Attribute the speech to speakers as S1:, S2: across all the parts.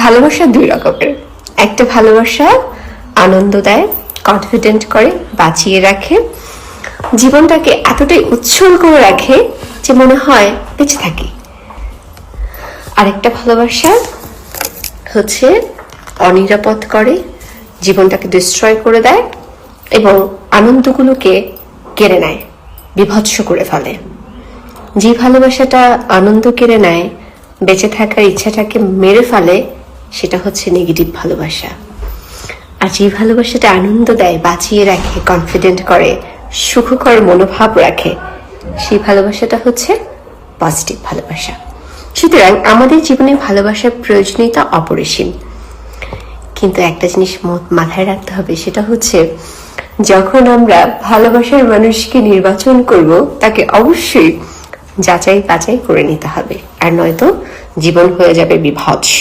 S1: ভালোবাসা দুই রকমের। একটা ভালোবাসা আনন্দ দেয়, কনফিডেন্ট করে, বাঁচিয়ে রাখে, জীবনটাকে এতটাই উচ্ছল করে রাখে যে মনে হয় বেঁচে থাকি। আরেকটা ভালোবাসা হচ্ছে অনিরাপদ করে, জীবনটাকে ডিস্ট্রয় করে দেয় এবং আনন্দগুলোকে কেড়ে নেয়, বিভৎস করে ফেলে। যে ভালোবাসাটা আনন্দ কেড়ে নেয়, বেঁচে থাকার ইচ্ছাটাকে মেরে ফেলে, সেটা হচ্ছে নেগেটিভ ভালোবাসা। আর যে ভালোবাসাটা আনন্দ দেয়, বাঁচিয়ে রাখে, কনফিডেন্ট করে, সুখকর মনোভাব রাখে, সেই ভালোবাসাটা হচ্ছে পজিটিভ ভালোবাসা। সুতরাং আমাদের জীবনে ভালোবাসার প্রয়োজনীয়তা অপরিসীম, কিন্তু একটা জিনিস মাথায় রাখতে হবে, সেটা হচ্ছে যখন আমরা ভালোবাসার মানুষকে নির্বাচন করব, তাকে অবশ্যই যাচাই বাছাই করে নিতে হবে, আর নয়তো জীবন হয়ে যাবে বিভৎস।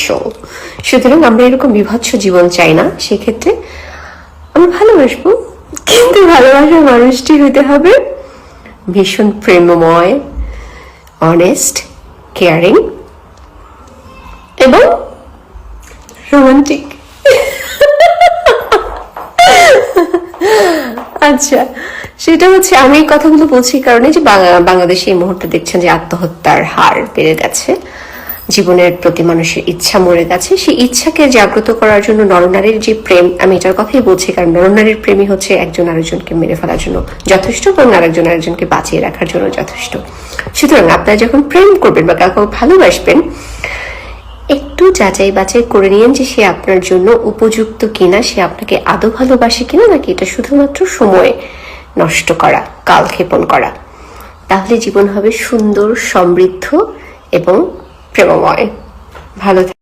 S1: সুতরাং আমরা এরকম বিভৎস জীবন চাই না। সেক্ষেত্রে আমরা ভালোবাসবো, কিন্তু ভালোবাসার মানুষটি হতে হবে ভীষণ প্রেমময়, অনেস্ট, কেয়ারিং এবং রোমান্টিক। আচ্ছা, সেটা হচ্ছে আমি এই কথাগুলো বলছি কারণে যে বাংলাদেশে এই মুহূর্তে দেখছেন যে আত্মহত্যার হার বেড়ে গেছে, জীবনের প্রতি মানুষের ইচ্ছা মরে গেছে। সেই ইচ্ছাকে জাগ্রত করার জন্য নরনারীর যে প্রেম, আমি এটার কথাই বলছি কারণ নরনারীর প্রেমই হচ্ছে একজন আরেকজনকে মেরে ফেলার জন্য যথেষ্ট এবং আরেকজন আরেকজনকে বাঁচিয়ে রাখার জন্য যথেষ্ট। সুতরাং আপনারা যখন প্রেম করবেন বা কাউকে ভালোবাসবেন, একটু যাচাই বাছাই করে নিন যে সে আপনার জন্য উপযুক্ত কিনা, সে আপনাকে আদৌ ভালোবাসে কিনা, নাকি এটা শুধুমাত্র সময় নষ্ট করা, কালক্ষেপণ করা। তাহলে জীবন হবে সুন্দর, সমৃদ্ধ এবং প্রেমময়। ভালো থাকবেন।